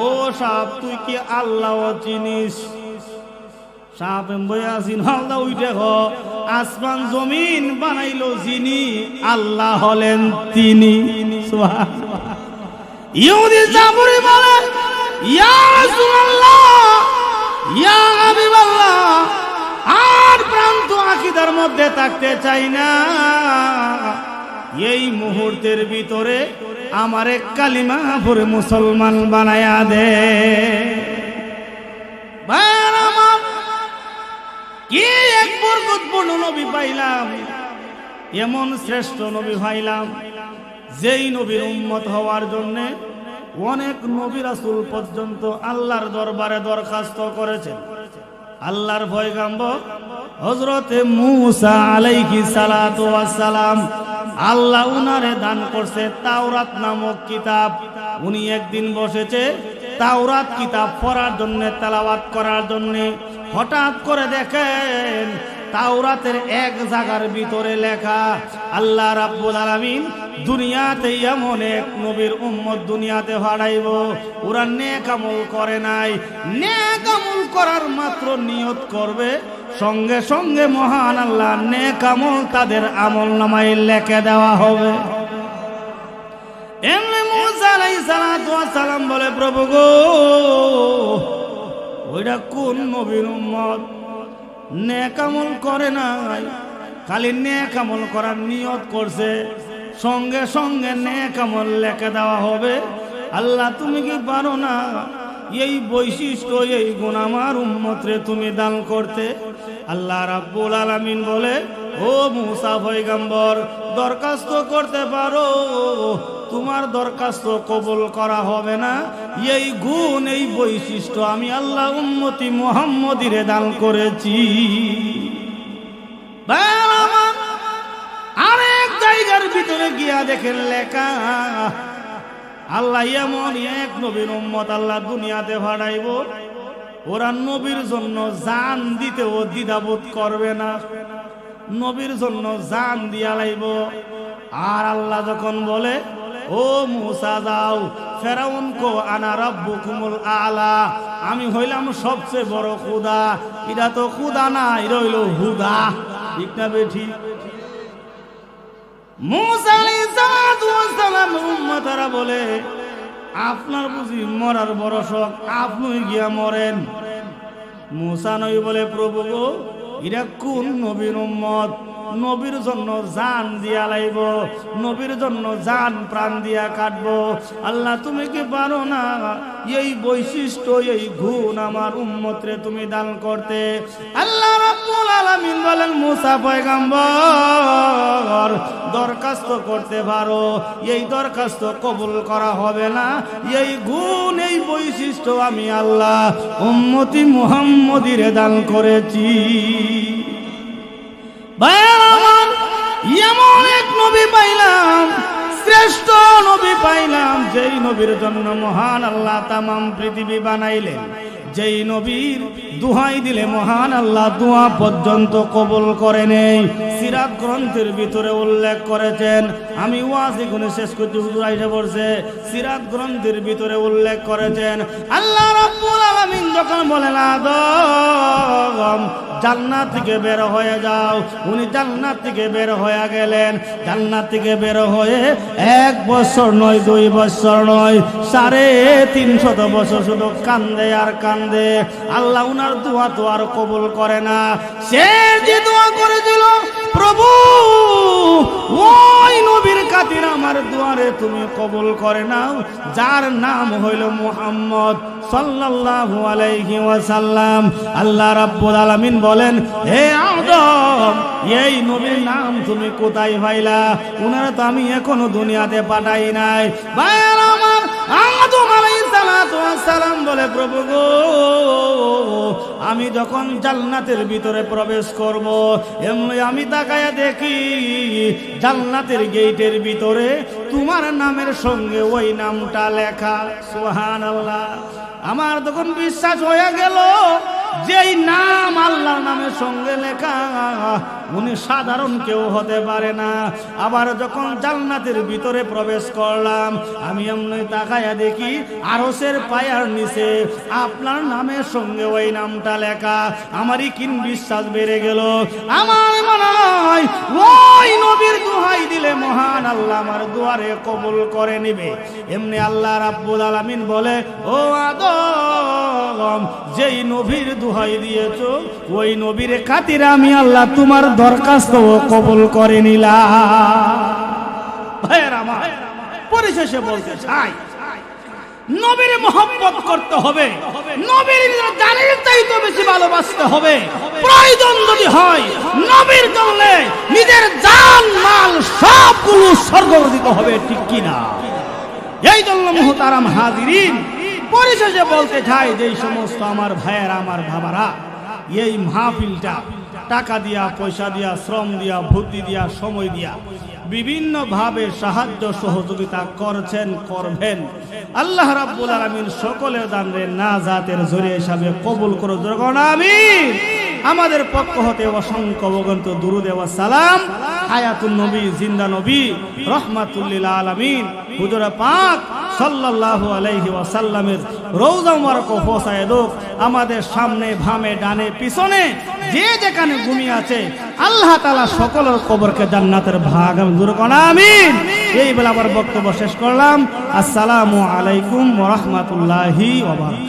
Speaker 1: ও সাপ তুই কি আল্লাহ চিনিস? সাপ বইয়া চিন, আল্লাহ উঠে হ, আসমান জমিন বানাইলো যিনি, আল্লাহ হলেন তিনি। ইহুদি সাপুরি বলে, ইয়া রাসূলুল্লাহ, ইয়া হাবিবাল্লাহ, আর প্রান্ত আকীদার মধ্যে থাকতে চাই না। এই মুহূর্তের ভিতরে আমারে কালিমা পড়ে মুসলমান বানায়া দে। কি এক বরকতপূর্ণ নবী পাইলাম, এমন শ্রেষ্ঠ নবী পাইলাম, যেই নবীর উম্মত হওয়ার জন্য অনেক নবী রাসূল পর্যন্ত আল্লাহর দরবারে দরখাস্ত করেছেন। আল্লাহর পয়গম্বর হযরতে মূসা আলাইহিস সালাতু ওয়াস সালাম, আল্লাহ উনারে দান করছে তাওরাত নামক কিতাব। উনি একদিন বসেছে তাওরাত কিতাব পড়ার জন্য, তেলাওয়াত করার জন্য। হঠাৎ করে দেখেন তাওরাতের এক জায়গার ভিতরে লেখা, আল্লাহ রাব্বুল আলামিন দুনিয়াতে এমন এক নবীর উম্মত দুনিয়াতে পাঠাইব, ওরা নেক আমল করে নাই, নেক আমল করার মাত্র নিয়ত করবে, সঙ্গে সঙ্গে মহান আল্লাহ নেক আমল তাদের আমল নামায় লিখে দেওয়া হবে। এমনি মূসা আলাইহিস সালাতু ওয়াস সালাম বলে, প্রভু গো, ওইটা কোন নবীর উম্মত নেক আমল করে নাই, খালি নেক আমল করার নিয়ত করছে, সঙ্গে সঙ্গে নেক আমল লিখে দেওয়া হবে? আল্লাহ তুমি কি পারো না এই বৈশিষ্ট্য, এই গুণ আমার উম্মতরে তুমি দান করতে? আল্লাহ রাব্বুল আলামিন বলে, ও মূসা পয়গম্বর, দরখাস্ত করতে পারো, তোমার দরখাস্ত কবুল করা হবে না। এই গুণ, এই বৈশিষ্ট্য আমি আল্লাহ উম্মতি মুহাম্মদীরে দান করেছি। আরেক জায়গার ভিতরে গিয়া দেখেন লেখা, আল্লাহ এমন এক নবীর উম্মত আল্লাহ দুনিয়াতে পাঠাইব, ওরা নবীর জন্য জান দিতেও দ্বিধাবোধ করবে না, নবীর জন্য জান দিয়া লাইব। আর আল্লাহ যখন বলে, ও মূসা যাও, ফেরাউন কো আনা রাব্বুকুমুল আলা, আমি হইলাম সবচেয়ে বড় খোদা। এটা তো খোদা না, এটা হইল হুদা। ঠিক না বেঠি? মূসা আলাইহিস সালাম উম্মতরা বলে, আপনার বুঝি মরার বড় শখ, আপনি গিয়া মরেন। মূসা নবী বলে, প্রভু গো, এরা কোন নবীর উম্মত নবীর জন্য জান দিয়া লাইব, নবীর জন্য জান প্রাণ দিয়া কাটবো। আল্লাহ তুমি কি পারো না এই বৈশিষ্ট্য এই গুণ আমার উম্মতরে তুমি দান করতে? আল্লাহ রাব্বুল আলামিন বলেন মুসা পয়গম্বর দরখাস্ত করতে পারো, এই দরখাস্ত কবুল করা হবে না। এই গুণ এই বৈশিষ্ট্য আমি আল্লাহ উম্মতি মুহাম্মদীরে দান করেছি। ভাইয়ার এমন এক নবী পাইলাম, শ্রেষ্ঠ নবী পাইলাম, যেই নবীর জন্য মহান আল্লাহ তামাম পৃথিবী বানাইলেন, যেই নবীর দুহাই দিলে মহান আল্লাহ দোয়া পর্যন্ত কবুল করে নেই। সিরাত গ্রন্থের ভিতরে উল্লেখ করেছেন, আমি ওয়াজি গুনে শেষ করতে হুজুর আইসা পড়ছে, সিরাত গ্রন্থের ভিতরে উল্লেখ করেছেন আল্লাহ রাব্বুল আলামিন যখন বলেন আদম জান্নাত থেকে বের হয়ে যাও, উনি জান্নাত থেকে বের হয়ে গেলেন। জান্নাত থেকে বের হয়ে 1 বছর নয়, 2 বছর নয়, 350 বছর শুধু কান্দে আর কান্দে। আল্লাহ উনার দোয়া তো আর কবুল করে না। সে যে দোয়া করেছিল, প্রভু ওই নবীর খাতির আমার দুয়ারে তুমি কবুল করে নাও, যার নাম হইল মুহাম্মদ সাল্লাল্লাহু আলাইহি ওয়াসাল্লাম। আল্লাহ রাব্বুল আলামিন বলেন, হে আদম এই নবীর নাম তুমি কোথায় পাইলা? উনারা তো আমি এখনো দুনিয়াতে পাঠাই নাই। ভাইয়ার আমার আদম আলাইহিস সালাতু ওয়াস সালাম বলে, প্রভু গো আমি যখন জান্নাতের ভিতরে প্রবেশ করব, এমনি আমি তাকায়া দেখি জান্নাতের গেটের ভিতরে তোমার নামের সঙ্গে ওই নামটা লেখা। সুবহানাল্লাহ। আমার তখন বিশ্বাস হয়ে গেল যেই নাম আল্লাহর নামের সঙ্গে লেখা উনি সাধারণ কেউ হতে পারে না। আবার যখন জান্নাতের ভিতরে প্রবেশ করলাম, আমি এমনি তাকায়া দেখি আরশের পায়ার নিচে আপনার নামের সঙ্গে ওই নামটা লেখা। আমারই কিন বিশ্বাস বেড়ে গেল। আমার মনে হয় ওই নবীর দোহাই দিলে মহান আল্লাহ আমার দুয়ারে কবুল করে নিবে। এমনি আল্লাহ রাব্বুল আলামিন বলে, ও আদম যেই নবীর দোহাই দিয়েছো ওই নবীর খাতিরে আমি আল্লাহ তোমার দরখাস্ত কবুল করে নিলাম। ভাইয়েরা আমার পরিশেষে বলতে চাই, নবীর মহব্বত করতে হবে, নবীর জানের চাইতে বেশি ভালোবাসতে হবে। প্রয়োজন যদি হয় নবীর জন্য নিজের জান মাল সবগুলো উৎসর্গ দিতে হবে, ঠিক কিনা? এই জন্য মুহতারাম হাজিরিন পরিশেষে বলতে চাই, যেই সমস্ত আমার ভাইয়েরা আমার বাবারা এই মাহফিলটা টাকা দিয়া, পয়সা দিয়া, শ্রম দিয়া, বুদ্ধি দিয়া, সময় দিয়া বিভিন্ন ভাবে সাহায্য সহযোগিতা করছেন, করবেন, আল্লাহ রাব্বুল আলামিন সকলের দানরে নাজাতের জরিয়া হিসাবে কবুল করো। আমিন। আমাদের পক্ষ হতে অসংখ্য অগণিত দুরূদ ওয়া সালাম হায়াতুন নবী, জিন্দা নবী, রাহমাতুল লিল আলামিন হুজুর পাক সাল্লাল্লাহু আলাইহি ওয়াসাল্লামের রওজা মুবারক পৌঁছায় দাও। আমাদের সামনে, ভামে, ডানে, পিছনে যে যেখানে ঘুমিয়ে আছে আল্লাহ তাআলা সকলের কবরকে জান্নাতের ভাগ আমিন। এই বলে আমার বক্তব্য শেষ করলাম। আসসালামু আলাইকুম ওয়া রাহমাতুল্লাহি ওয়া বারাকাতুহু।